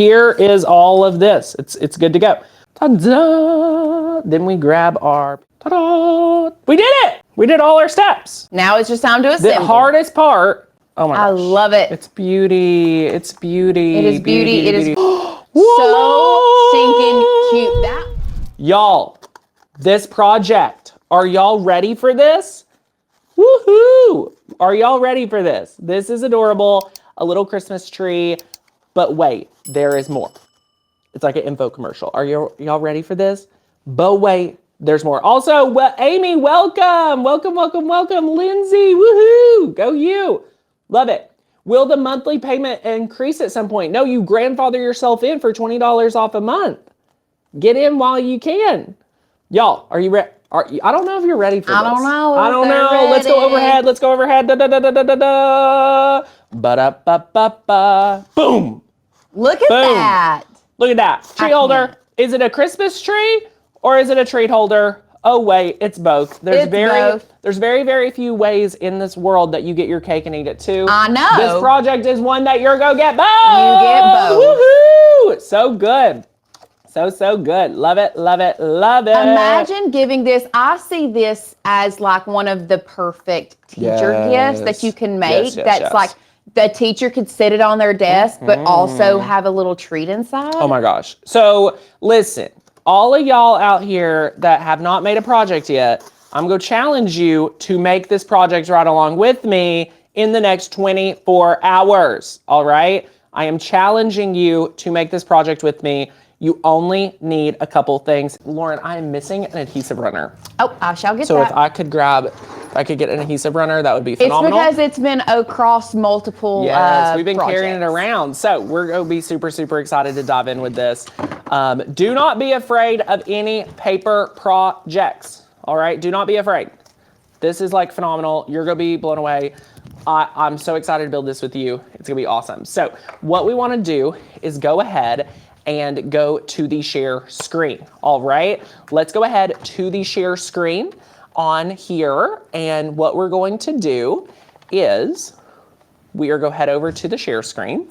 here is all of this. It's good to go. Ta-da! Then we grab our, ta-da! We did it! We did all our steps. Now it's just time to assemble. The hardest part, oh my gosh. I love it. It's beauty. It's beauty. It is beauty. It is Whoa! so stinking cute. That. Y'all, this project, are y'all ready for this? Woohoo! Are y'all ready for this? This is adorable. A little Christmas tree. But wait, there is more. It's like an info commercial. Are y'all ready for this? But wait, there's more. Also, Amy, welcome. Welcome, welcome, welcome. Lindsay, woohoo. Go you. Love it. Will the monthly payment increase at some point? No, you grandfather yourself in for $20 off a month. Get in while you can. Y'all, are you ready? I don't know if you're ready for this. I don't know. I don't know. Ready. Let's go overhead. Let's go overhead. Da da da da da da da. Ba-da-ba-ba-ba. Boom. Look at Boom. that. Look at that. Tree holder. Is it a Christmas tree or is it a treat holder? Oh wait, it's both. There's very, very few ways in this world that you get your cake and eat it too. I know. This project is one that you're gonna get both. You get both. Woohoo! So good. So good. Love it, love it, love it. Imagine giving this. I see this as like one of the perfect teacher gifts that you can make. That's like the teacher could sit it on their desk, but also have a little treat inside. Oh my gosh. So listen, all of y'all out here that have not made a project yet, I'm going to challenge you to make this project right along with me in the next 24 hours. All right. I am challenging you to make this project with me. You only need a couple things. Lauren, I am missing an adhesive runner. Oh, I shall get that. So if I could get an adhesive runner, that would be phenomenal. It's because it's been across multiple Yes, we've been projects. carrying it around. So we're going to be super, super excited to dive in with this. Do not be afraid of any paper projects. All right, do not be afraid. This is like phenomenal. You're going to be blown away. I'm so excited to build this with you. It's going to be awesome. So what we want to do is go ahead and go to the share screen. All right, let's go ahead to the share screen on here. And what we're going to do is we are going to head over to the share screen.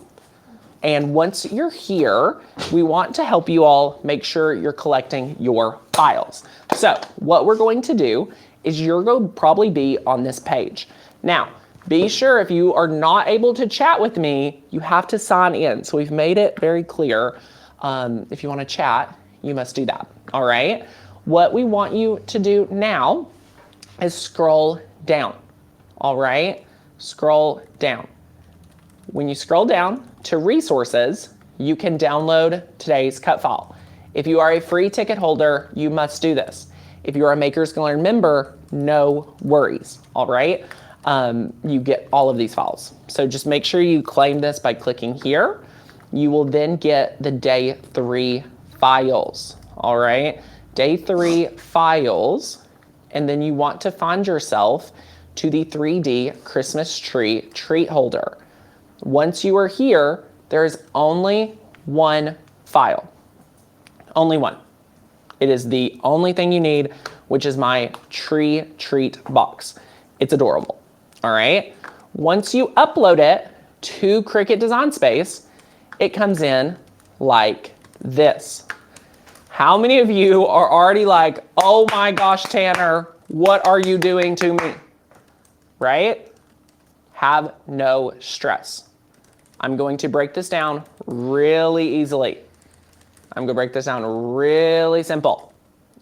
And once you're here, we want to help you all make sure you're collecting your files. So what we're going to do is you're going to probably be on this page. Now, be sure if you are not able to chat with me, you have to sign in. So we've made it very clear. If you want to chat, you must do that. All right. What we want you to do now is scroll down. All right. Scroll down. When you scroll down to resources, you can download today's cut file. If you are a free ticket holder, you must do this. If you are a Makers Can Learn member, no worries. All right. You get all of these files. So just make sure you claim this by clicking here. You will then get the day 3 files. All right. Day 3 files. And then you want to find yourself to the 3D Christmas tree treat holder. Once you are here, there is only one file. Only one. It is the only thing you need, which is my tree treat box. It's adorable. All right. Once you upload it to Cricut Design Space, it comes in like this. How many of you are already like, oh my gosh, Tanner, what are you doing to me? Right? Have no stress. I'm going to break this down really easily. I'm gonna break this down really simple.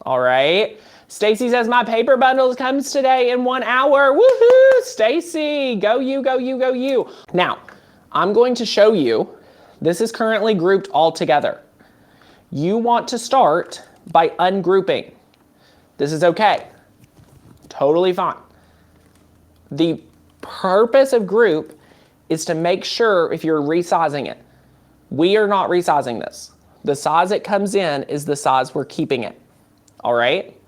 All right. Stacy says my paper bundles comes today in 1 hour. Woohoo, Stacy, go you, go you, go you. Now, I'm going to show you, this is currently grouped all together. You want to start by ungrouping. This is okay, totally fine. The purpose of group is to make sure if you're resizing it. We are not resizing this. The size it comes in is the size we're keeping it, all right?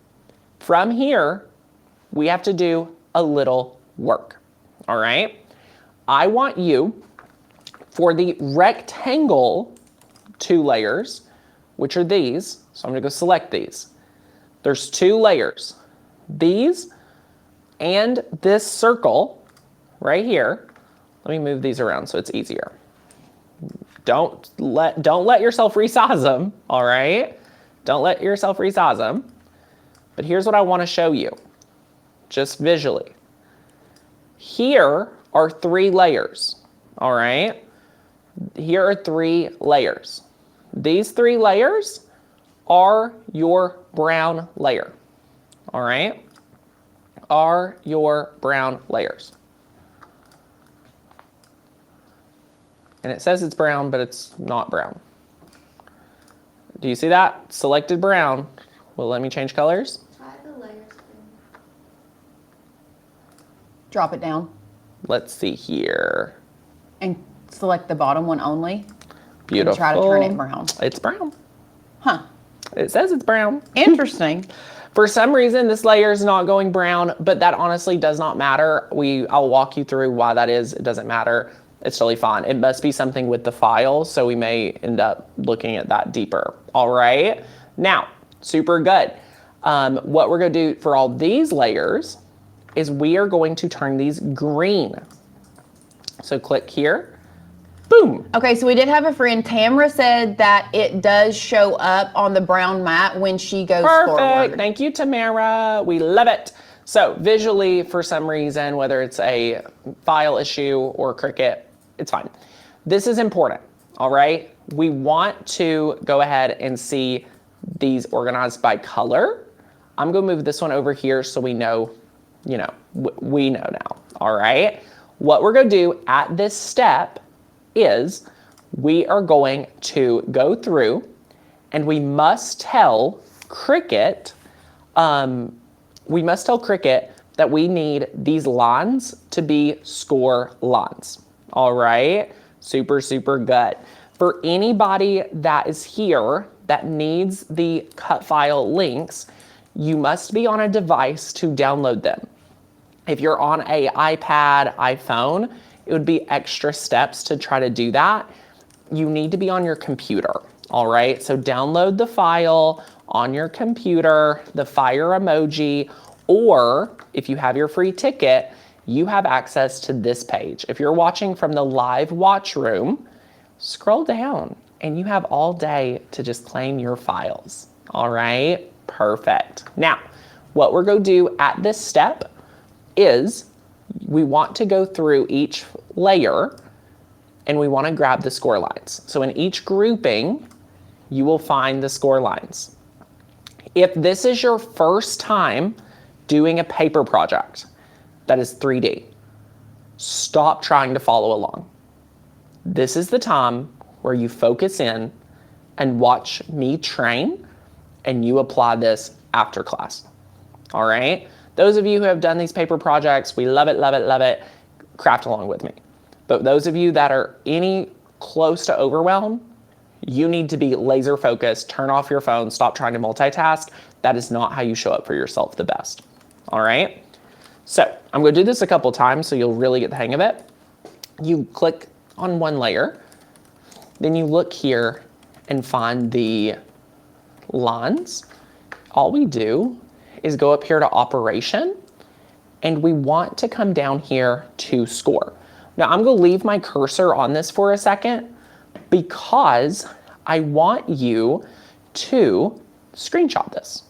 From here, we have to do a little work, all right? I want you, for the rectangle 2 layers, which are these, so I'm gonna go select these. There's 2 layers, these and this circle right here. Let me move these around so it's easier. Don't let yourself resize them, all right? Don't let yourself resize them. But here's what I want to show you, just visually. Here are 3 layers, all right? Here are 3 layers. These 3 layers are your brown layer, all right? Are your brown layers. And it says it's brown, but it's not brown. Do you see that? Selected brown. Will it let me change colors? Try the layers thing. Drop it down. Let's see here. And select the bottom one only. Beautiful. And try to turn it brown. It's brown. Huh. It says it's brown. Interesting. For some reason, this layer is not going brown, but that honestly does not matter. I'll walk you through why that is. It doesn't matter. It's totally fine. It must be something with the file, so we may end up looking at that deeper. All right. Now, super good. What we're going to do for all these layers is we are going to turn these green. So click here. Boom. Okay, so we did have a friend, Tamara, said that it does show up on the brown mat when she goes forward. Thank you, Tamara. We love it. So visually, for some reason, whether it's a file issue or Cricut, it's fine. This is important, all right? We want to go ahead and see these organized by color. I'm gonna move this one over here so we know, we know now, all right? What we're gonna do at this step is we are going to go through and we must tell Cricut, that we need these lines to be score lines. All right, super, super good. For anybody that is here that needs the cut file links, you must be on a device to download them. If you're on an iPad, iPhone, it would be extra steps to try to do that. You need to be on your computer, all right? So download the file on your computer, the fire emoji, or if you have your free ticket, you have access to this page. If you're watching from the live watch room, scroll down and you have all day to just claim your files, all right? Perfect. Now, what we're gonna do at this step is we want to go through each layer and we wanna grab the score lines. So in each grouping, you will find the score lines. If this is your first time doing a paper project that is 3D, stop trying to follow along. This is the time where you focus in and watch me train and you apply this after class, all right? Those of you who have done these paper projects, we love it, love it, love it, craft along with me. But those of you that are any close to overwhelm, you need to be laser focused, turn off your phone, stop trying to multitask. That is not how you show up for yourself the best, all right? So I'm gonna do this a couple times so you'll really get the hang of it. You click on one layer, then you look here and find the lines. All we do is go up here to operation and we want to come down here to score. Now I'm gonna leave my cursor on this for a second because I want you to screenshot this.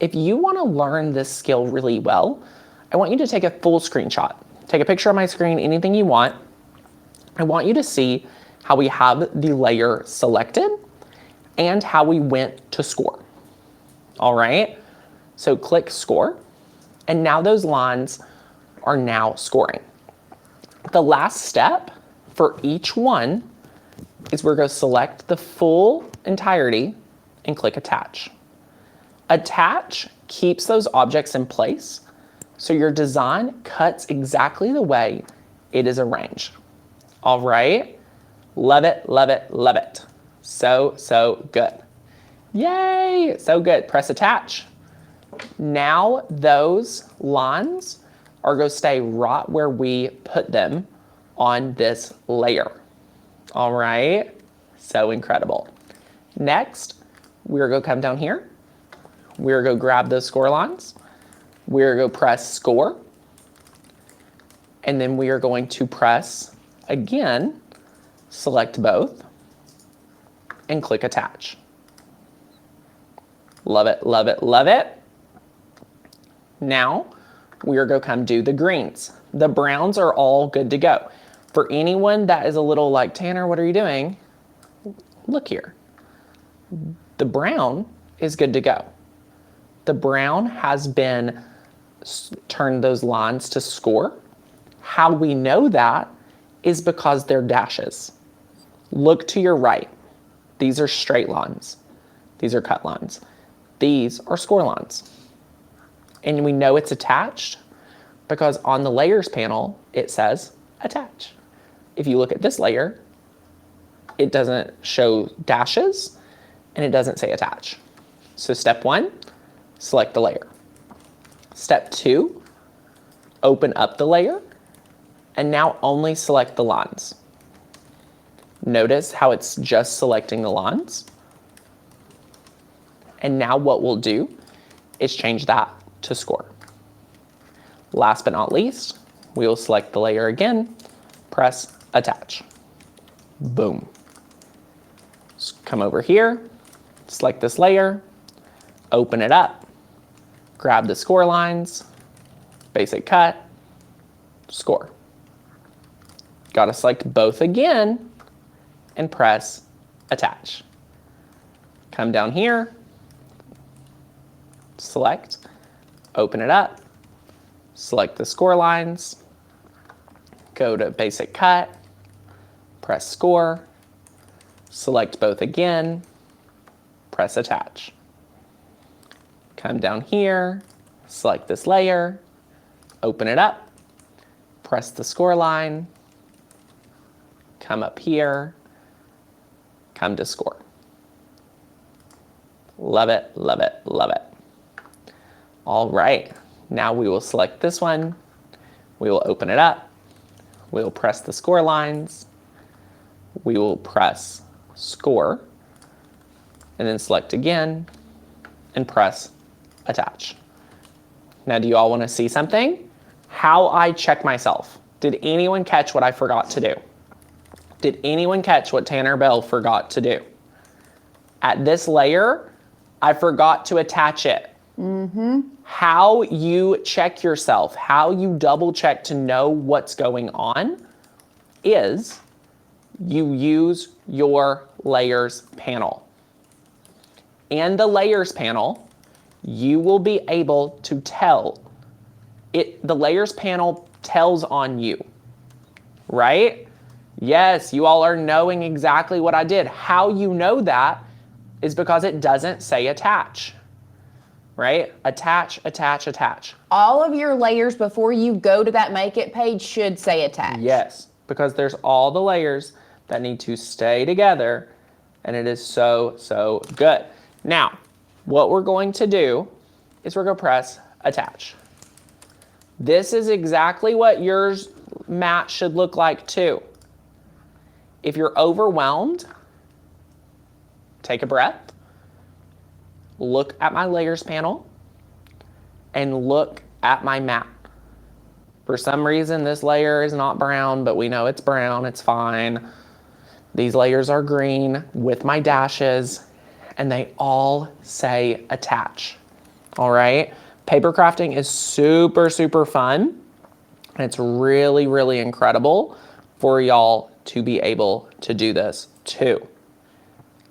If you wanna learn this skill really well, I want you to take a full screenshot. Take a picture of my screen, anything you want. I want you to see how we have the layer selected and how we went to score. All right, so click score, and now those lines are now scoring. The last step for each one is we're going to select the full entirety and click attach. Attach keeps those objects in place so your design cuts exactly the way it is arranged. All right, love it, love it, love it. So, so good. Yay, so good. Press attach. Now those lines are going to stay right where we put them on this layer. All right, so incredible. Next, we're going to come down here. We're going to grab those score lines. We're going to press score. And then we are going to press, again, select both. and click attach. Love it, love it, love it. Now, we are going to come do the greens. The browns are all good to go. For anyone that is a little like, Tanner, what are you doing? Look here. The brown is good to go. The brown has been turned those lines to score. How we know that is because they're dashes. Look to your right. These are straight lines. These are cut lines. These are score lines. And we know it's attached because on the layers panel, it says attach. If you look at this layer, it doesn't show dashes and it doesn't say attach. So step 1, select the layer. Step 2, open up the layer and now only select the lines. Notice how it's just selecting the lines. And now what we'll do is change that to score. Last but not least, we will select the layer again, press attach. Boom. Come over here, select this layer, open it up, grab the score lines, basic cut, score. Got to select both again and press attach. Come down here, select, open it up, select the score lines, go to basic cut, press score, select both again, press attach. Come down here, select this layer, open it up, press the score line, come up here, come to score. Love it, love it, love it. All right, now we will select this one. We will open it up. We will press the score lines. We will press score and then select again and press attach. Now, do you all want to see something? How I check myself. Did anyone catch what I forgot to do? Did anyone catch what Tanner Bell forgot to do? At this layer, I forgot to attach it. How you check yourself, how you double check to know what's going on is you use your layers panel. In the layers panel, you will be able to tell it, the layers panel tells on you, right? Yes, you all are knowing exactly what I did. How you know that is because it doesn't say attach. Right? Attach, attach, attach. All of your layers before you go to that Make It page should say attach. Yes, because there's all the layers that need to stay together, and it is so, so good. Now, what we're going to do is we're going to press attach. This is exactly what yours mat should look like too. If you're overwhelmed, take a breath. Look at my layers panel and look at my mat. For some reason, this layer is not brown, but we know it's brown, it's fine. These layers are green with my dashes, and they all say attach, all right? Paper crafting is super, super fun, and it's really, really incredible for y'all to be able to do this too.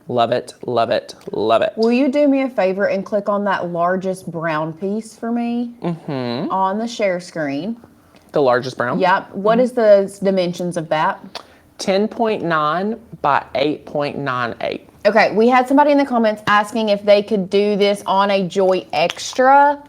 Love it, love it, love it. Will you do me a favor and click on that largest brown piece for me on the share screen? The largest brown? Yep. What is the dimensions of that? 10.9 by 8.98. Okay, we had somebody in the comments asking if they could do this on a Joy Extra.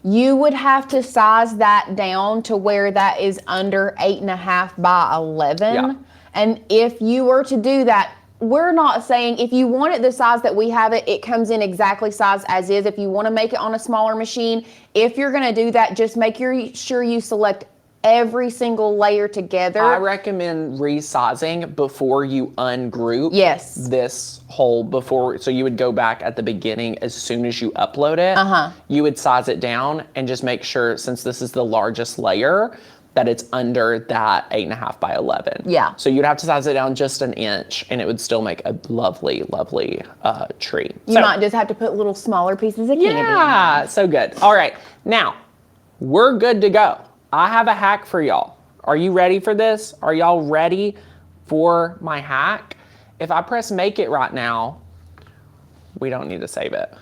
You would have to size that down to where that is under 8.5 by 11. Yeah. And if you were to do that, we're not saying if you want it the size that we have it, it comes in exactly size as is. If you want to make it on a smaller machine, if you're going to do that, just make sure you select every single layer together. I recommend resizing before you ungroup this whole before. So you would go back at the beginning as soon as you upload it. You would size it down and just make sure, since this is the largest layer, that it's under that 8.5 by 11. Yeah. So you'd have to size it down just an inch and it would still make a lovely, lovely tree. You might just have to put little smaller pieces of candy. Yeah, so good. All right, now we're good to go. I have a hack for y'all. Are you ready for this? Are y'all ready for my hack? If I press make it right now, we don't need to save it.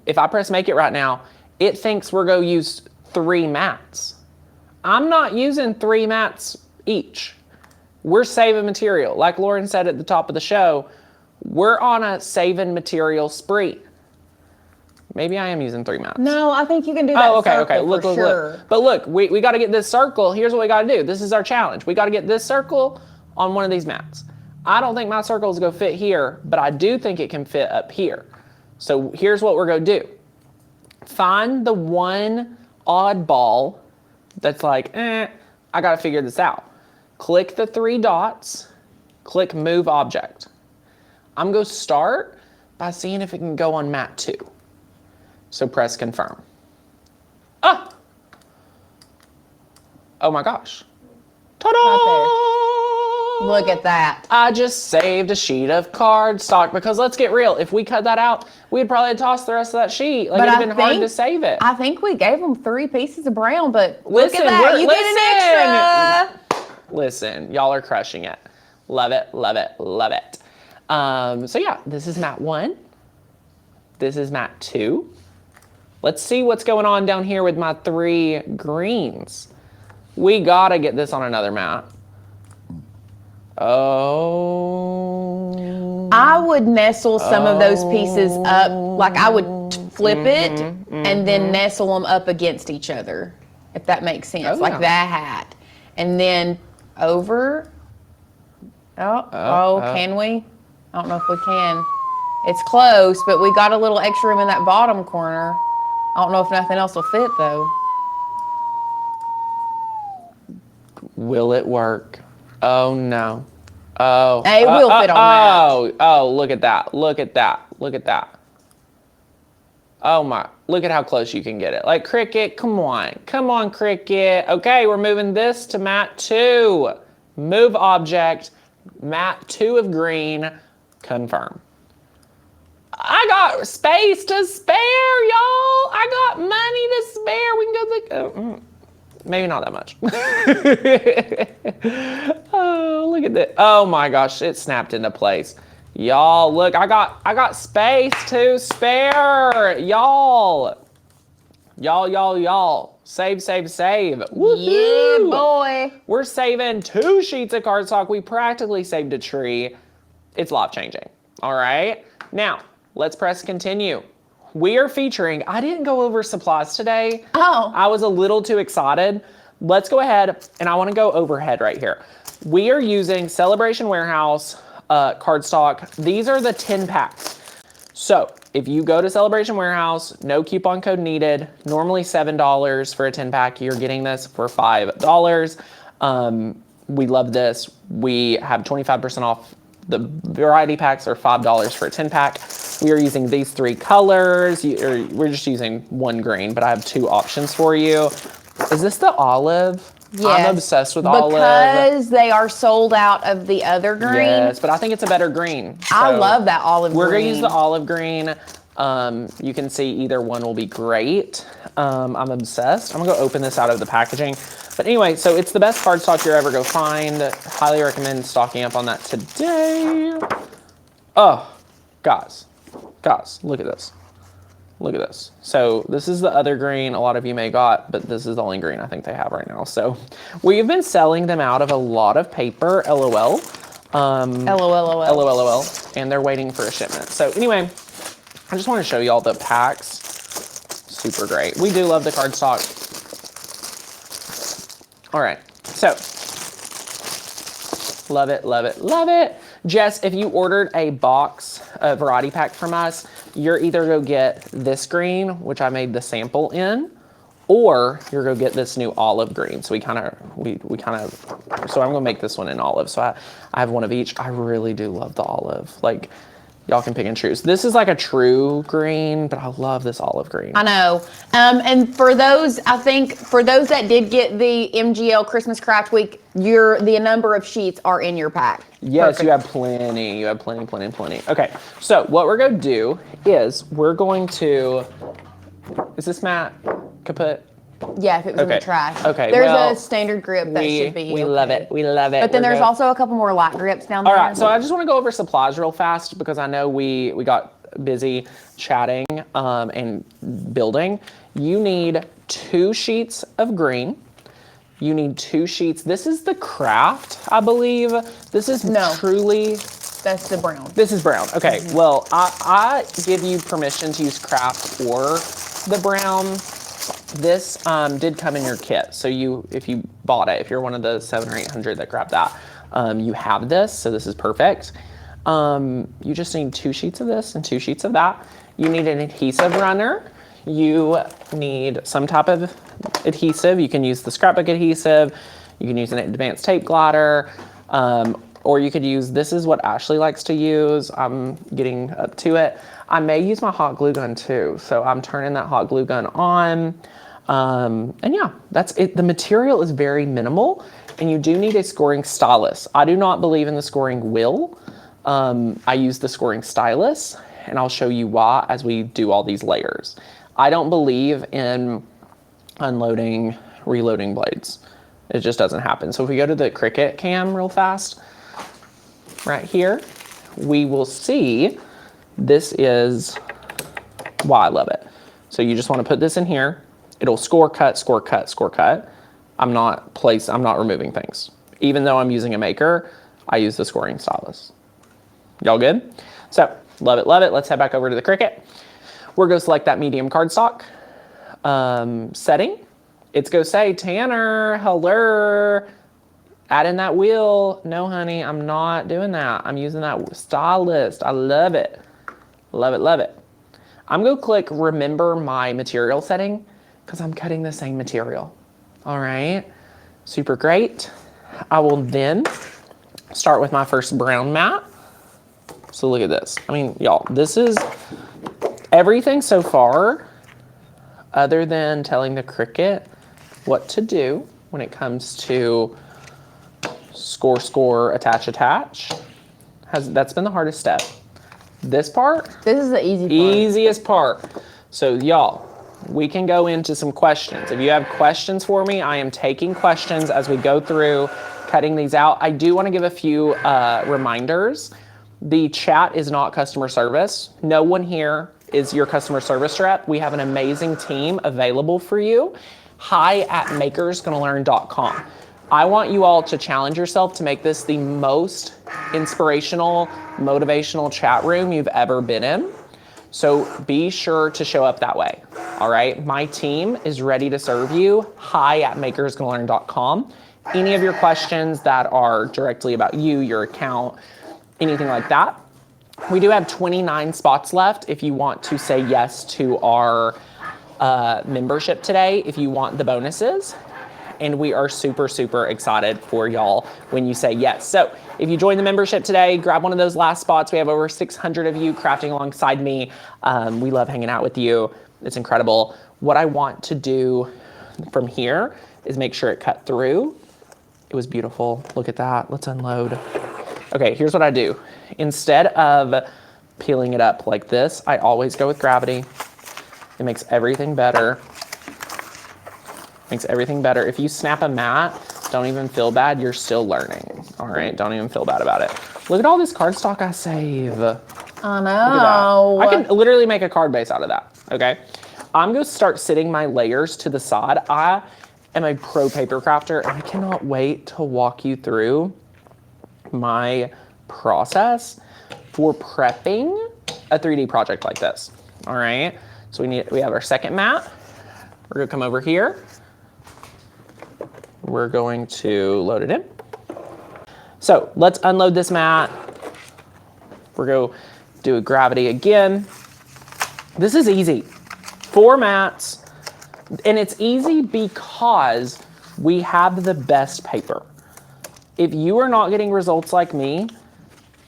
If I press make it right now, it thinks we're going to use 3 mats. I'm not using 3 mats each. We're saving material. Like Lauren said at the top of the show, we're on a saving material spree. Maybe I am using 3 mats. No, I think you can do that. Oh, okay, circle okay. Look, for look, sure. look. But look, we got to get this circle. Here's what we got to do. This is our challenge. We got to get this circle on one of these mats. I don't think my circle is going to fit here, but I do think it can fit up here. So here's what we're going to do. Find the one oddball that's like, I got to figure this out. Click the 3 dots, click move object. I'm going to start by seeing if it can go on mat 2. So press confirm. Ah! Oh my gosh. Ta-da! Right there. Look at that. I just saved a sheet of cardstock because let's get real. If we cut that out, we'd probably toss the rest of that sheet. Like, it'd have been hard to save it. I think we gave them 3 pieces of brown, but Listen, look at that. You get an extra. Listen, y'all are crushing it. Love it, love it, love it. So yeah, this is mat 1. This is mat 2. Let's see what's going on down here with my 3 greens. We gotta get this on another mat. Oh. I would nestle some of those pieces up. Like I would flip it and then nestle them up against each other, if that makes sense. Oh, like yeah. that hat. And then over. Can we? I don't know if we can. It's close, but we got a little extra room in that bottom corner. I don't know if nothing else will fit though. Will it work? Oh no. Oh. It will fit on that. Oh, look at that. Look at that. Look at that. Oh my, look at how close you can get it. Like Cricut, come on. Come on, Cricut. Okay, we're moving this to mat 2. Move object, mat 2 of green, confirm. I got space to spare, y'all. I got money to spare. We can go maybe not that much. Oh, look at that. Oh my gosh, it snapped into place. Y'all, look, I got space to spare. Y'all. Save. Woohoo. Yeah, boy. We're saving 2 sheets of cardstock. We practically saved a tree. It's life changing. All right. Now, let's press continue. We are featuring, I didn't go over supplies today. Oh. I was a little too excited. Let's go ahead, and I want to go overhead right here. We are using Celebration Warehouse cardstock. These are the 10 packs. So if you go to Celebration Warehouse, no coupon code needed. Normally $7 for a 10 pack. You're getting this for $5. We love this. We have 25% off. The variety packs are $5 for a 10 pack. We are using these 3 colors. We're just using 1 green, but I have 2 options for you. Is this the olive? Yes, I'm obsessed with olive. Because they are sold out of the other green. Yes, but I think it's a better green. I So love that olive green. We're going to use the olive green. You can see either one will be great. I'm obsessed. I'm going to go open this out of the packaging. But anyway, so it's the best cardstock you're ever going to find. Highly recommend stocking up on that today. Oh, guys, look at this. Look at this. So this is the other green a lot of you may got, but this is the only green I think they have right now. So we've been selling them out of a lot of paper, LOL. LOL. And they're waiting for a shipment. So anyway, I just want to show you all the packs. Super great. We do love the cardstock. All right, so love it. Jess, if you ordered a box, a variety pack from us, you're either going to get this green, which I made the sample in, or you're going to get this new olive green. So we kind of, so I'm going to make this one in olive. So I have one of each. I really do love the olive. Like, Y'all can pick and choose. This is like a true green, but I love this olive green. I know. And for those, I think for those that did get the MGL Christmas Craft Week, the number of sheets are in your pack. Yes, Perfect. you have plenty. You have plenty. Okay, so what we're going to do is we're going to, is this mat kaput? Yeah, if it was in the trash. Okay, There's well, a standard grip that should be. We love it. We love it. But then there's also a couple more light grips down there. All right, so I just want to go over supplies real fast because I know we got busy chatting and building. You need 2 sheets of green. You need 2 sheets. This is the craft, I believe. This is truly. That's the brown. This is brown. Okay, well, I give you permission to use craft or the brown. This did come in your kit, so if you bought it, if you're one of the 700 or 800 that grabbed that, you have this, so this is perfect. You just need 2 sheets of this and 2 sheets of that. You need an adhesive runner. You need some type of adhesive. You can use the scrapbook adhesive. You can use an advanced tape glider, or you could use, this is what Ashley likes to use. I'm getting up to it. I may use my hot glue gun too, so I'm turning that hot glue gun on. And yeah, that's it. The material is very minimal, and you do need a scoring stylus. I do not believe in the scoring wheel. I use the scoring stylus, and I'll show you why as we do all these layers. I don't believe in unloading, reloading blades. It just doesn't happen. So if we go to the Cricut cam real fast, right here, we will see this is why I love it. So you just want to put this in here. It'll score cut, score cut, score cut. I'm not removing things. Even though I'm using a maker, I use the scoring stylus. Y'all good? So love it, love it. Let's head back over to the Cricut. We're going to select that medium cardstock setting. It's going to say, Tanner, hello, add in that wheel. No, honey, I'm not doing that. I'm using that stylus. I love it. Love it, love it. I'm going to click remember my material setting because I'm cutting the same material. All right, super great. I will then start with my first brown mat. So look at this. I mean, y'all, this is everything so far other than telling the Cricut what to do when it comes to score, score, attach, attach. That's been the hardest step. This part? This is the easy part. Easiest part. So y'all, we can go into some questions. If you have questions for me, I am taking questions as we go through cutting these out. I do want to give a few reminders. The chat is not customer service. No one here is your customer service rep. We have an amazing team available for you. hi@makersgonnalearn.com. I want you all to challenge yourself to make this the most inspirational, motivational chat room you've ever been in. So be sure to show up that way. All right. My team is ready to serve you. hi@makersgonnalearn.com. Any of your questions that are directly about you, your account, anything like that. We do have 29 spots left if you want to say yes to our membership today, if you want the bonuses. And we are super, super excited for y'all when you say yes. So if you join the membership today, grab one of those last spots. We have over 600 of you crafting alongside me. We love hanging out with you. It's incredible. What I want to do from here is make sure it cut through. It was beautiful. Look at that. Let's unload. Okay, here's what I do. Instead of peeling it up like this, I always go with gravity. It makes everything better. Makes everything better. If you snap a mat, don't even feel bad. You're still learning. All right, don't even feel bad about it. Look at all this cardstock I save. I know. I can literally make a card base out of that, okay? I'm gonna start sitting my layers to the side. I am a pro paper crafter, and I cannot wait to walk you through my process for prepping a 3D project like this, all right? So we have our second mat. We're gonna come over here. We're going to load it in. So let's unload this mat. We're going to do a gravity again. This is easy. 4 mats. And it's easy because we have the best paper. If you are not getting results like me,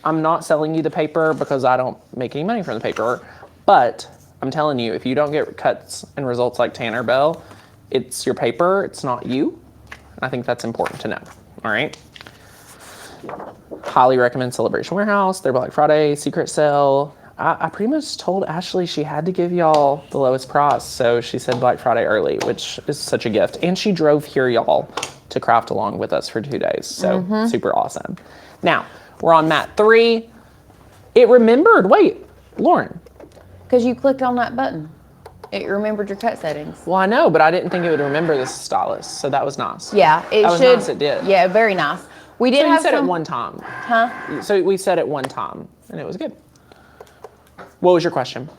I'm not selling you the paper because I don't make any money from the paper, but I'm telling you, if you don't get cuts and results like Tanner Bell, it's your paper, it's not you. I think that's important to know, all right? Highly recommend Celebration Warehouse, their Black Friday secret sale. I pretty much told Ashley she had to give y'all the lowest price, so she said Black Friday early, which is such a gift. And she drove here, y'all, to craft along with us for 2 days, so super awesome. Now, we're on mat 3. It remembered, wait, Lauren. Because you clicked on that button. It remembered your cut settings. Well, I know, but I didn't think it would remember the stylus, so that was nice. Yeah, it that was should. Nice, it did. Yeah, very nice. We did so have you said some, it one time. Huh? So we said it one time, and it was good. What was your question?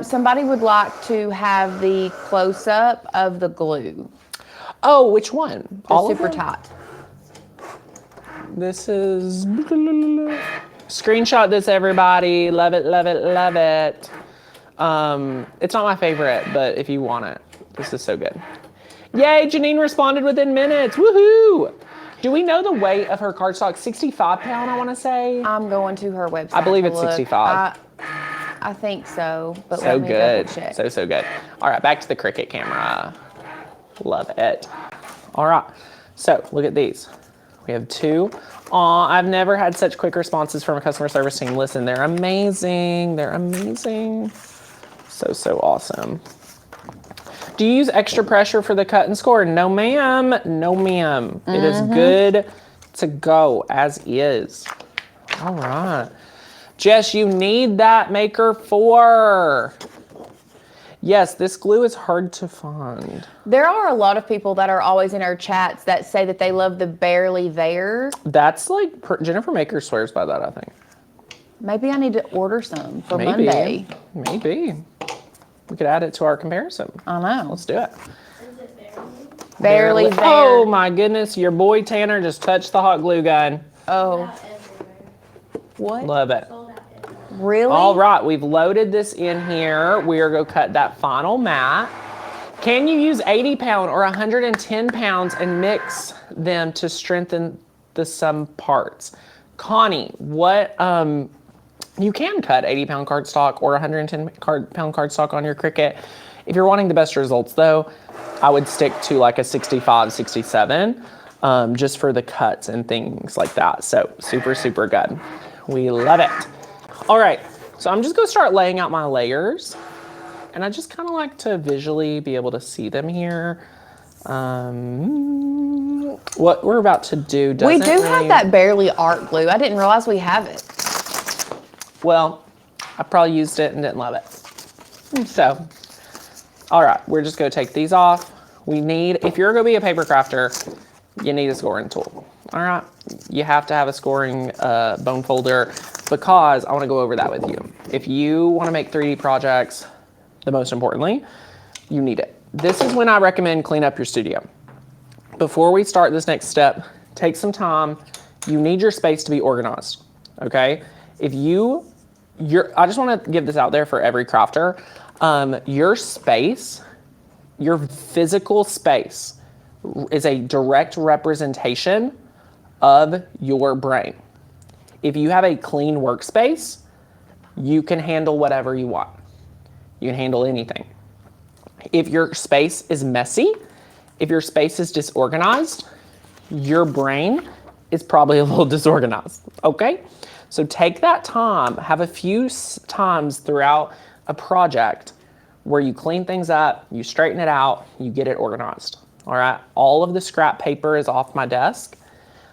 Somebody would like to have the close-up of the glue. Oh, which one? The All super of them? tight. This is... Screenshot this, everybody. Love it, love it, love it. It's not my favorite, but if you want it, this is so good. Yay, Janine responded within minutes. Woohoo! Do we know the weight of her cardstock? 65 pound, I want to say. I'm going to her website. I believe to it's look. 65. I think so, but So let me good. double check. So good. All right, back to the Cricut camera. Love it. All right, so look at these. We have 2. Aw, I've never had such quick responses from a customer service team. Listen, they're amazing. They're amazing. So awesome. Do you use extra pressure for the cut and score? No, ma'am. No, ma'am. It is good to go as is. All right. Jess, you need that Maker 4. Yes, this glue is hard to find. There are a lot of people that are always in our chats that say that they love the Barely There. That's like, Jennifer Maker swears by that, I think. Maybe I need to order some for Maybe. Monday. Maybe. We could add it to our comparison. I know. Let's do it. Barely There. Oh my goodness, your boy Tanner just touched the hot glue gun. Oh. What? Love it. Really? All right, we've loaded this in here. We are going to cut that final mat. Can you use 80 pound or 110 pounds and mix them to strengthen the some parts? Connie, what, you can cut 80 pound cardstock or 110 pound cardstock on your Cricut. If you're wanting the best results though, I would stick to like a 65, 67, just for the cuts and things like that. So super good. We love it. All right, so I'm just gonna start laying out my layers, and I just kind of like to visually be able to see them here. What we're about to do doesn't We do have that Barely art glue. I didn't realize we have it. Well, I probably used it and didn't love it. So, all right, we're just gonna take these off. We need, if you're gonna be a paper crafter, you need a scoring tool. All right, you have to have a scoring bone folder, because I want to go over that with you. If you want to make 3D projects, the most importantly, you need it. This is when I recommend clean up your studio. Before we start this next step, take some time. You need your space to be organized, okay? If I just want to give this out there for every crafter. Your space, your physical space is a direct representation of your brain. If you have a clean workspace, you can handle whatever you want. You can handle anything. If your space is messy, if your space is disorganized, your brain is probably a little disorganized, okay? So take that time, have a few times throughout a project where you clean things up, you straighten it out, you get it organized, all right? All of the scrap paper is off my desk.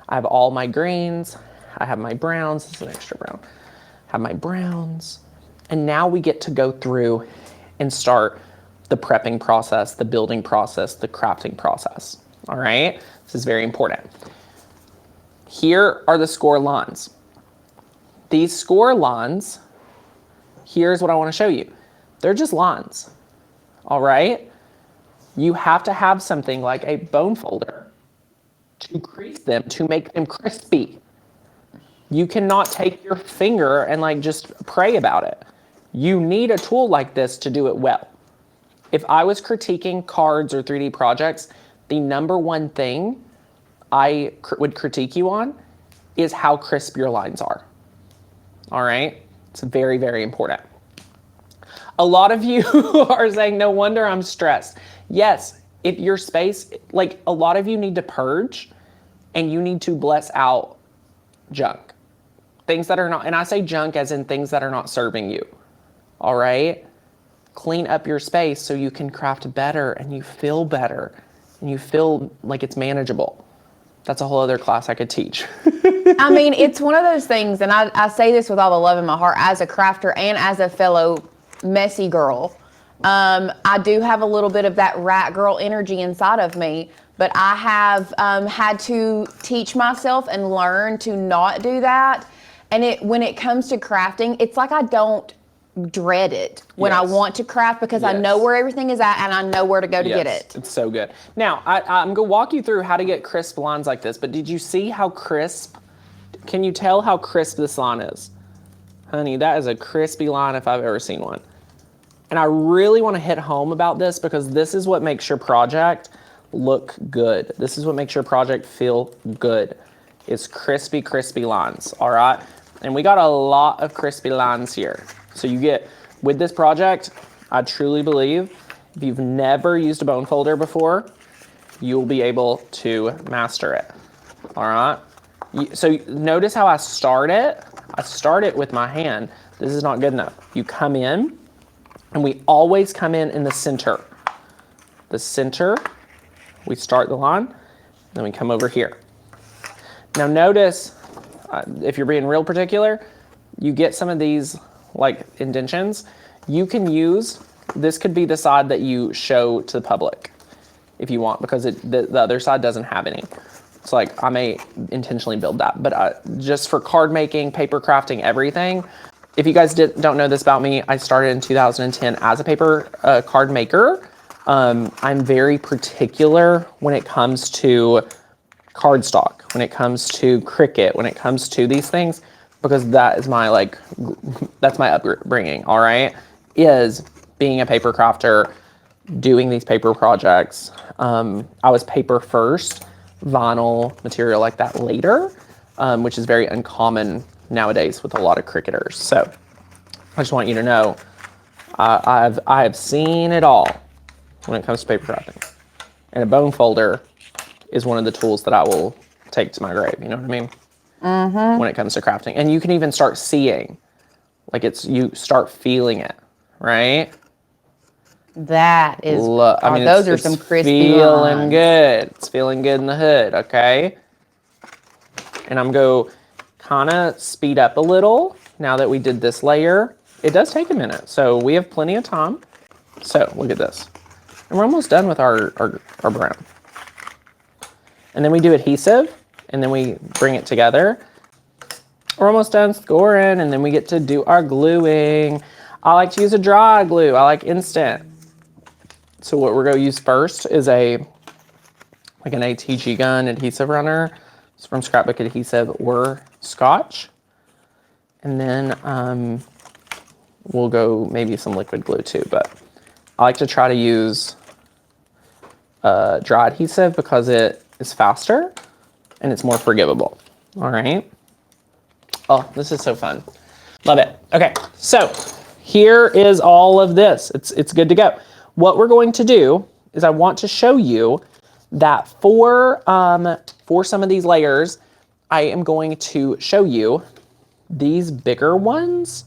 I have all my greens, I have my browns, this is an extra brown. I have my browns, and now we get to go through and start the prepping process, the building process, the crafting process, all right? This is very important. Here are the score lines. These score lines, here's what I wanna show you. They're just lines, all right? You have to have something like a bone folder to crease them, to make them crispy. You cannot take your finger and like just pray about it. You need a tool like this to do it well. If I was critiquing cards or 3D projects, the number one thing I would critique you on is how crisp your lines are. all right? It's very, very important. A lot of you are saying, no wonder I'm stressed. Yes, if your space, like a lot of you need to purge and you need to bless out junk. Things that are not, and I say junk as in things that are not serving you, all right? Clean up your space so you can craft better and you feel better and you feel like it's manageable. That's a whole other class I could teach. I mean, it's one of those things, and I say this with all the love in my heart as a crafter and as a fellow messy girl. I do have a little bit of that rat girl energy inside of me, but I have had to teach myself and learn to not do that. And when it comes to crafting, it's like I don't dread it when I want to craft because I know where everything is at and I know where to go to get it. It's so good. Now, I'm going to walk you through how to get crisp lines like this, but did you see how crisp? Can you tell how crisp this line is? Honey, that is a crispy line if I've ever seen one. And I really want to hit home about this because this is what makes your project look good. This is what makes your project feel good. It's crispy, crispy lines, all right? And we got a lot of crispy lines here. So you get, with this project, I truly believe if you've never used a bone folder before, you'll be able to master it, all right? So notice how I start it. I start it with my hand. This is not good enough. You come in, and we always come in the center. The center, we start the line, then we come over here. Now notice, if you're being real particular, you get some of these like indentions. You can use, this could be the side that you show to the public if you want, because the other side doesn't have any. It's like, I may intentionally build that, but just for card making, paper crafting, everything. If you guys don't know this about me, I started in 2010 as a paper card maker. I'm very particular when it comes to cardstock, when it comes to Cricut, when it comes to these things, because that is my that's my upbringing, all right? Is being a paper crafter, doing these paper projects. I was paper first, vinyl material like that later, which is very uncommon nowadays with a lot of Cricketers. So I just want you to know, I have seen it all when it comes to paper crafting. And a bone folder is one of the tools that I will take to my grave, you know what I mean? Mm-hmm. When it comes to crafting. And you can even start seeing, like you start feeling it, right? That is, those are some crispy feeling lines. Good. It's feeling good in the hood, okay? And I'm going to kind of speed up a little now that we did this layer. It does take a minute, so we have plenty of time. So look at this. And we're almost done with our brown. And then we do adhesive, and then we bring it together. We're almost done scoring, and then we get to do our gluing. I like to use a dry glue. I like instant. So what we're going to use first is like an ATG gun adhesive runner. It's from Scrapbook Adhesive or Scotch. And then we'll go maybe some liquid glue too, but I like to try to use dry adhesive because it is faster and it's more forgivable. All right. Oh, this is so fun. Love it. Okay, so here is all of this. It's good to go. What we're going to do is I want to show you that for some of these layers, I am going to show you these bigger ones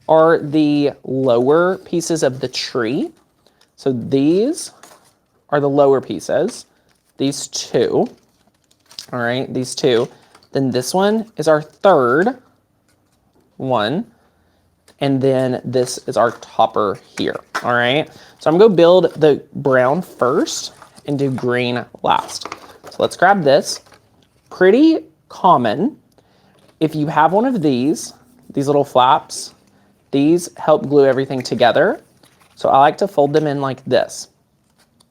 are the lower pieces of the tree. So these are the lower pieces. These two, all right, these two. Then this one is our third one. And then this is our topper here, all right? So I'm gonna build the brown first and do green last. So let's grab this. Pretty common. If you have one of these little flaps, these help glue everything together. So I like to fold them in like this,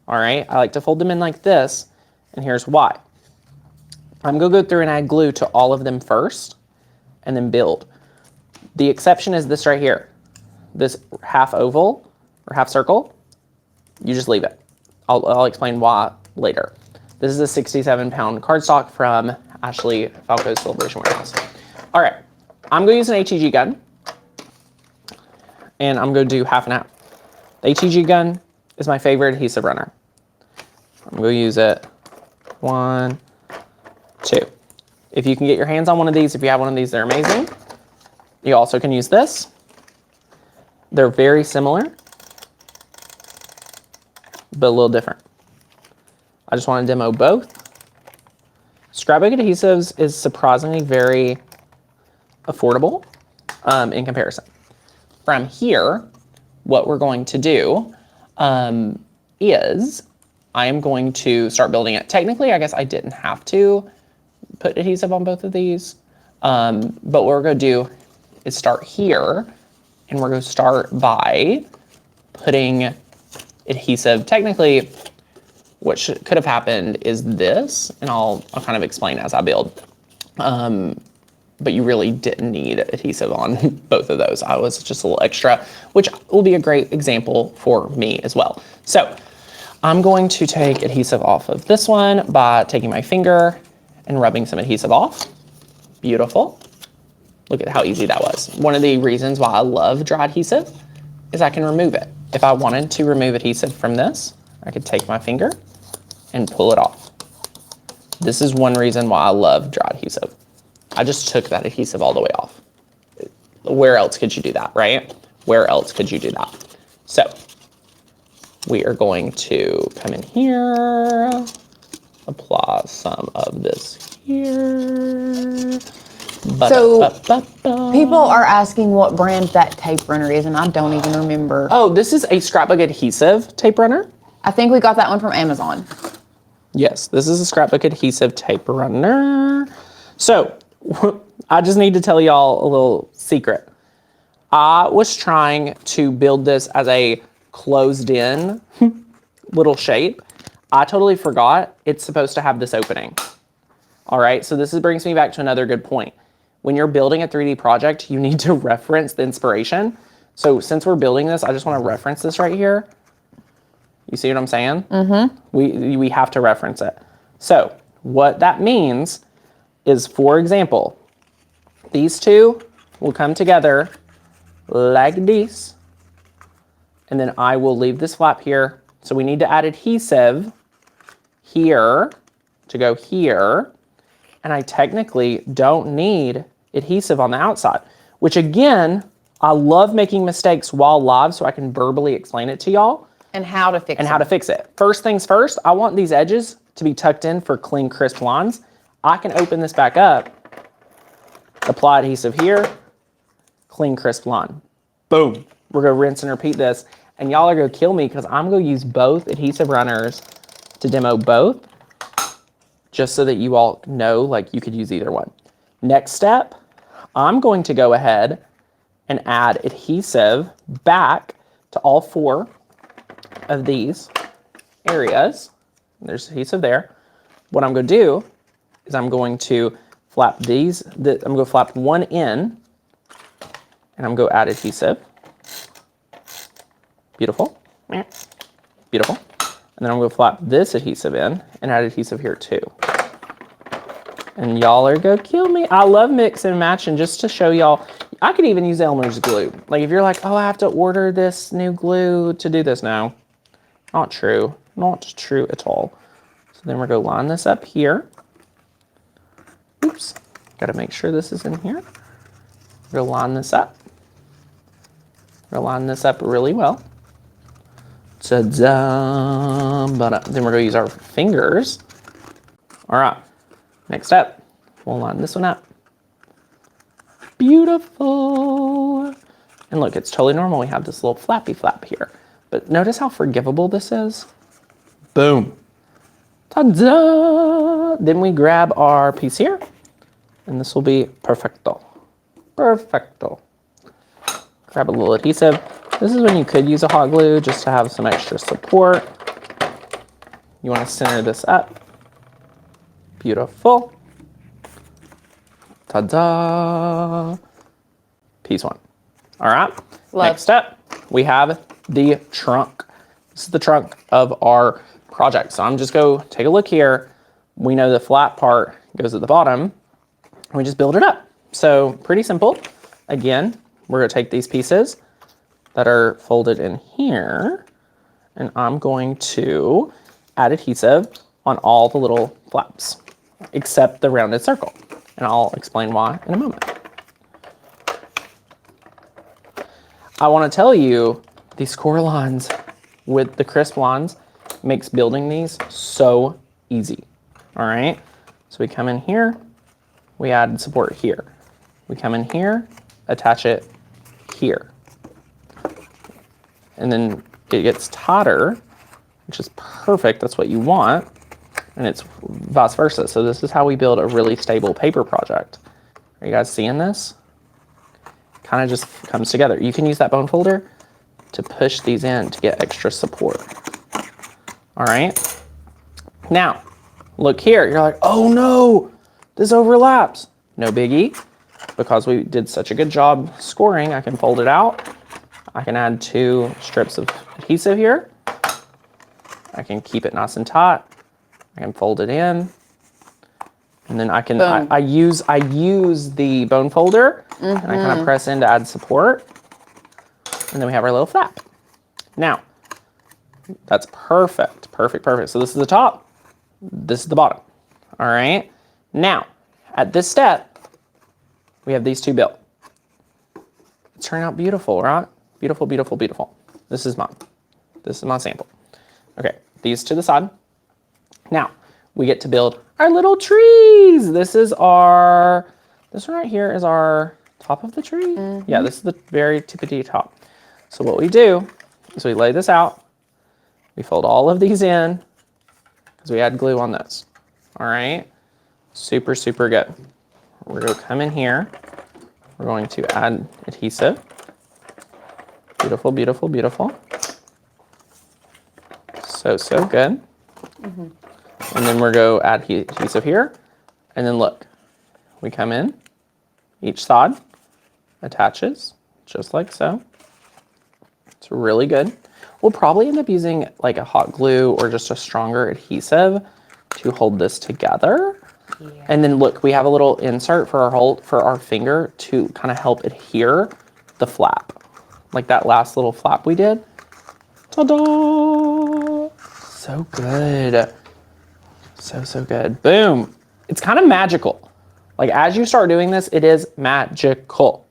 all right? I like to fold them in like this, and here's why. I'm gonna go through and add glue to all of them first, and then build. The exception is this right here. This half oval or half circle, you just leave it. I'll explain why later. This is a 67-pound cardstock from Ashley Falco's Celebration Warehouse. All right, I'm going to use an HEG gun. And I'm going to do half and half. The HEG gun is my favorite adhesive runner. I'm going to use it. 1, 2. If you can get your hands on one of these, if you have one of these, they're amazing. You also can use this. They're very similar, but a little different. I just want to demo both. Scrapbook adhesives is surprisingly very affordable in comparison. From here, what we're going to do is I am going to start building it. Technically, I guess I didn't have to put adhesive on both of these, but what we're going to do is start here, and we're going to start by putting adhesive. Technically, what could have happened is this, and I'll kind of explain as I build. But you really didn't need adhesive on both of those. I was just a little extra, which will be a great example for me as well. So I'm going to take adhesive off of this one by taking my finger and rubbing some adhesive off. Beautiful. Look at how easy that was. One of the reasons why I love dry adhesive is I can remove it. If I wanted to remove adhesive from this, I could take my finger and pull it off. This is one reason why I love dry adhesive. I just took that adhesive all the way off. Where else could you do that, right? Where else could you do that? So we are going to come in here, apply some of this here. So people are asking what brand that tape runner is, and I don't even remember. Oh, this is a Scrapbook adhesive tape runner. I think we got that one from Amazon. Yes, this is a Scrapbook adhesive tape runner. So I just need to tell y'all a little secret. I was trying to build this as a closed in little shape. I totally forgot it's supposed to have this opening. All right, so this brings me back to another good point. When you're building a 3D project, you need to reference the inspiration. So since we're building this, I just want to reference this right here. You see what I'm saying? Mm-hmm. We have to reference it. So what that means is, for example, these two will come together like this, and then I will leave this flap here. So we need to add adhesive here to go here, and I technically don't need adhesive on the outside, which again, I love making mistakes while live so I can verbally explain it to y'all. And how to fix it. And how to fix it. First things first, I want these edges to be tucked in for clean, crisp lines. I can open this back up, apply adhesive here, clean, crisp line. Boom. We're gonna rinse and repeat this, and y'all are gonna kill me because I'm gonna use both adhesive runners to demo both, just so that you all know, like, you could use either one. Next step, I'm going to go ahead and add adhesive back to all 4 of these areas. There's adhesive there. What I'm going to do is I'm going to flap these. I'm going to flap one in, and I'm going to add adhesive. Beautiful. Beautiful. And then I'm going to flap this adhesive in and add adhesive here too. And y'all are going to kill me. I love mix and matching just to show y'all. I could even use Elmer's glue. Like if you're like, oh, I have to order this new glue to do this now. Not true. Not true at all. So then we're going to line this up here. Oops. Got to make sure this is in here. We're going to line this up. We're going to line this up really well. Ta-da! Then we're going to use our fingers. All right. Next step. We'll line this one up. Beautiful. And look, it's totally normal. We have this little flappy flap here. But notice how forgivable this is. Boom. Ta-da! Then we grab our piece here, and this will be perfecto. Perfecto. Grab a little adhesive. This is when you could use a hot glue just to have some extra support. You want to center this up. Beautiful. Ta-da! Piece 1. All right. Next step, we have the trunk. This is the trunk of our project. So I'm just go take a look here. We know the flat part goes at the bottom. And we just build it up. So pretty simple. Again, we're gonna take these pieces that are folded in here, and I'm going to add adhesive on all the little flaps, except the rounded circle. And I'll explain why in a moment. I want to tell you, these core lines with the crisp lines makes building these so easy. All right, so we come in here, we add support here. We come in here, attach it here. And then it gets tighter, which is perfect, that's what you want. And it's vice versa. So this is how we build a really stable paper project. Are you guys seeing this? Kind of just comes together. You can use that bone folder to push these in to get extra support. All right. Now, look here. You're like, oh no, this overlaps. No biggie, because we did such a good job scoring, I can fold it out. I can add 2 strips of adhesive here. I can keep it nice and tight. I can fold it in. And then I can, I use the bone folder, and I kind of press in to add support. And then we have our little flap. Now, that's perfect, perfect, perfect. So this is the top, this is the bottom. All right. Now, at this step, we have these 2 built. It's turning out beautiful, right? Beautiful, beautiful, beautiful. This is mine. This is my sample. Okay, these to the side. Now, we get to build our little trees. This is our, this one right here is our top of the tree. Yeah, this is the very tippity top. So what we do is we lay this out. We fold all of these in because we add glue on this. All right, super, super good. We're gonna come in here. We're going to add adhesive. Beautiful, beautiful, beautiful. So, so good. And then we're going to add adhesive here. And then look, we come in, each side attaches, just like so. It's really good. We'll probably end up using like a hot glue or just a stronger adhesive to hold this together. Yeah. And then look, we have a little insert for our finger to kind of help adhere the flap. Like that last little flap we did. Ta-da! So good. So, so good. Boom. It's kind of magical. Like as you start doing this, it is magical.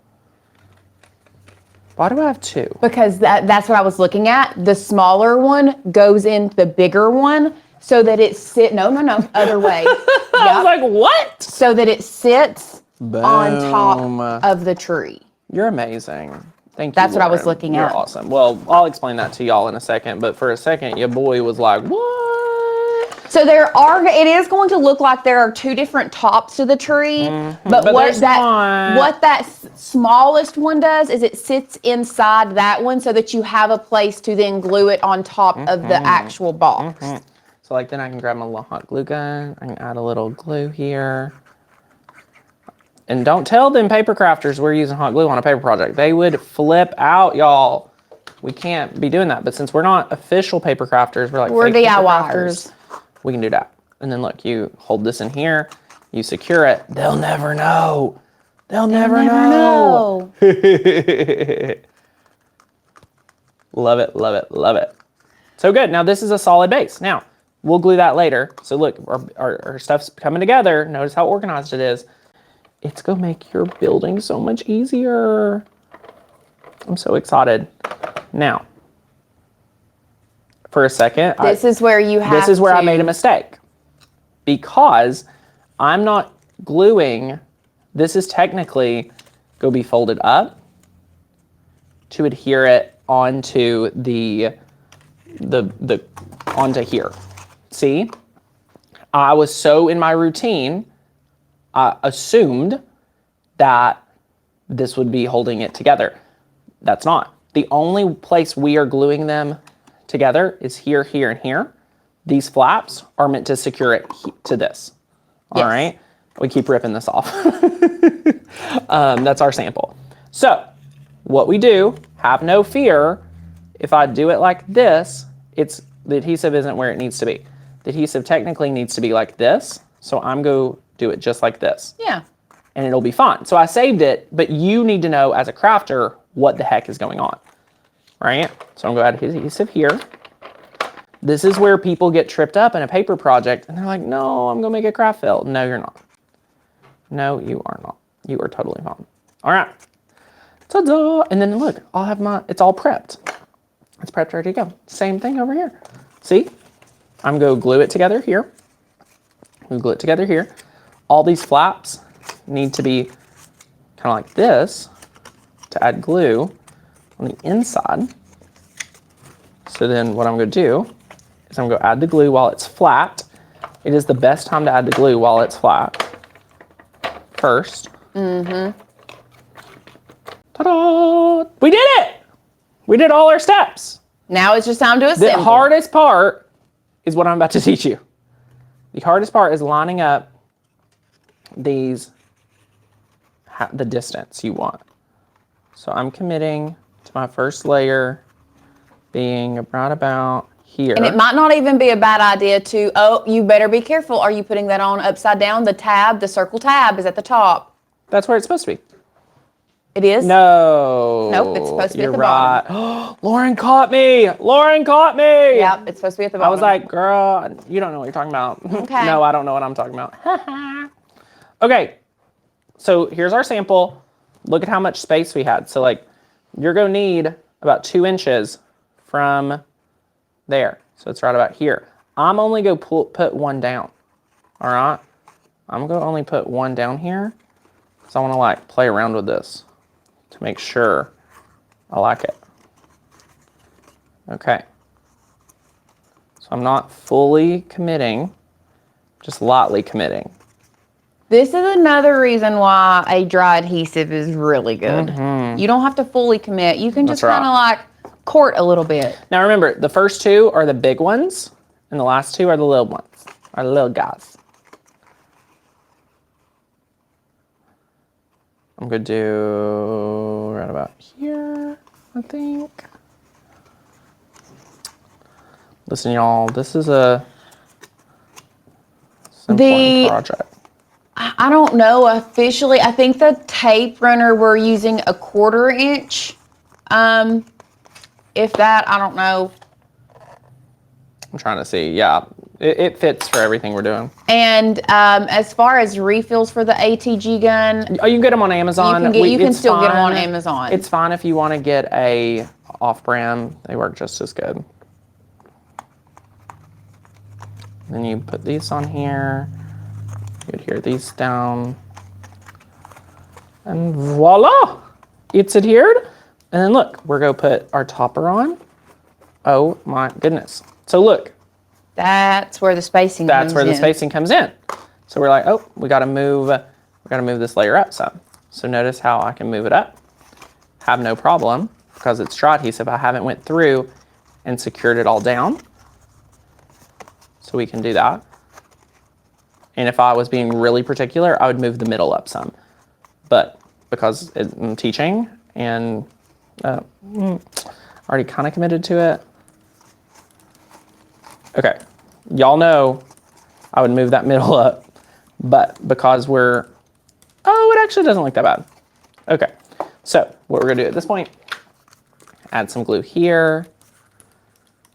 Why do I have 2? Because that's what I was looking at. The smaller one goes in the bigger one so that it no, other way. I was like, what? So that it sits Boom. On top of the tree. You're amazing. Thank you. That's what I was Lauren. looking You're at. awesome. Well, I'll explain that to y'all in a second, but for a second, your boy was like, what? So it is going to look like there are 2 different tops to the tree, but what that smallest one does is it sits inside that one so that you have a place to then glue it on top of the actual box. So like then I can grab my little hot glue gun, I can add a little glue here. And don't tell them paper crafters we're using hot glue on a paper project. They would flip out, y'all. We can't be doing that. But since we're not official paper crafters, we're DIYers. We can do that. And then look, you hold this in here, you secure it. They'll never know. They'll never know. Love it, love it, love it. So good. Now this is a solid base. Now we'll glue that later. So look, our stuff's coming together. Notice how organized it is. It's gonna make your building so much easier. I'm so excited. Now, for a second, this is where I made a mistake because I'm not gluing. This is technically going to be folded up to adhere it onto onto here. See, I was so in my routine, I assumed that this would be holding it together. That's not. The only place we are gluing them together is here, here, and here. These flaps are meant to secure it to this. All right. We keep ripping this off. That's our sample. So what we do, have no fear. If I do it like this, the adhesive isn't where it needs to be. The adhesive technically needs to be like this. So I'm going to do it just like this. Yeah. and it'll be fine. So I saved it, but you need to know as a crafter what the heck is going on, right? So I'm going to add adhesive here. This is where people get tripped up in a paper project and they're like, no, I'm going to make a craft fail. No, you're not. No, you are not. You are totally fine. All right. Ta-da! And then look, I'll have it's all prepped. It's prepped, ready to go. Same thing over here. See? I'm going to glue it together here. We glue it together here. All these flaps need to be kind of like this to add glue on the inside. So then what I'm going to do is I'm going to add the glue while it's flat. It is the best time to add the glue while it's flat. First. Ta-da! We did it! We did all our steps. Now it's just time to assemble. The hardest part is what I'm about to teach you. The hardest part is lining up the distance you want. So I'm committing to my first layer being right about here. And it might not even be a bad idea to, oh, you better be careful. Are you putting that on upside down? The circle tab is at the top. That's where it's supposed to be. It is? No. Nope, it's supposed to be at the right. bottom. Lauren caught me. Lauren caught me. Yep, it's supposed to be at the bottom. I was like, girl, you don't know what you're talking about. Okay. No, I don't know what I'm talking about. Okay, so here's our sample. Look at how much space we had. So like, you're gonna need about 2 inches from there. So it's right about here. I'm only gonna put one down, all right? I'm gonna only put one down here. So I wanna like play around with this to make sure I like it. Okay. So I'm not fully committing, just lightly committing. This is another reason why a dry adhesive is really good. You don't have to fully commit. You can just kind of like court a little bit. Now remember, the first 2 are the big ones, and the last 2 are the little ones, are the little guys. I'm gonna do right about here, I think. Listen, y'all, this is an important project. I don't know officially. I think the tape runner we're using a 1/4 inch. If that, I don't know. I'm trying to see. Yeah, it fits for everything we're doing. And as far as refills for the ATG gun, oh, you can get them on Amazon. You can still get them on Amazon. It's fine if you want to get a off-brand. They work just as good. Then you put these on here. You adhere these down. And voila! It's adhered. And then look, we're going to put our topper on. Oh my goodness. So look. That's where the spacing comes in. That's where the spacing comes in. So we're like, oh, we got to move this layer up some. So notice how I can move it up. Have no problem because it's dry adhesive. I haven't went through and secured it all down. So we can do that. And if I was being really particular, I would move the middle up some. But because I'm teaching and already kind of committed to it. Okay, y'all know I would move that middle up, but because it actually doesn't look that bad. Okay, so what we're gonna do at this point, add some glue here,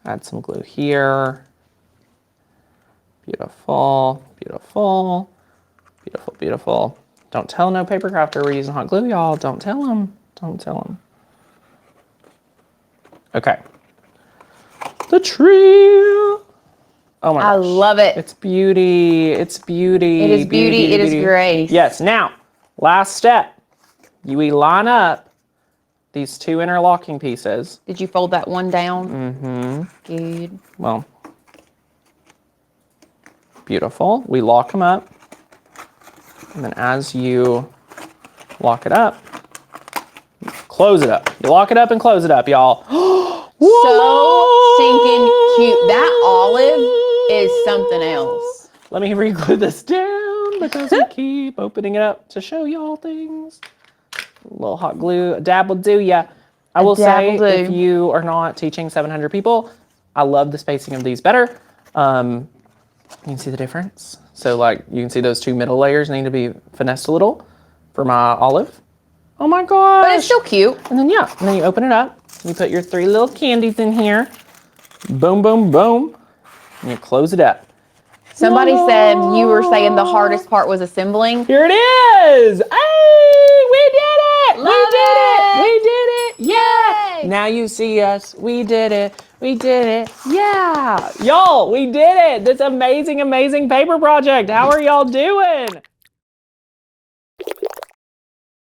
add some glue here. Beautiful, beautiful, beautiful, beautiful. Don't tell no paper crafter we're using hot glue, y'all. Don't tell them. Don't tell them. Okay. The tree. Oh my gosh. I love it. It's beauty. It's beauty. It is beauty. It is grace. Yes. Now, last step. We line up these 2 interlocking pieces. Did you fold that one down? Mm-hmm. Good. Well, beautiful. We lock them up. And then as you lock it up, close it up. You lock it up and close it up, y'all. So stinking cute. That olive is something else. Let me re-glue this down because we keep opening it up to show y'all things. A little hot glue, a dab will do ya. I will say, if you are not teaching 700 people, I love the spacing of these better. You can see the difference. So like you can see those 2 middle layers need to be finessed a little. for my olive. Oh my gosh. But it's still cute. And then, yeah, and then you open it up. You put your 3 little candies in here. Boom, boom, boom. And you close it up. Somebody said you were saying the hardest part was assembling. Here it is. Hey, we did it. Love it. We did it. Yeah. Yay. Now you see us. We did it. We did it. Yeah. Y'all, we did it. This amazing, amazing paper project. How are y'all doing?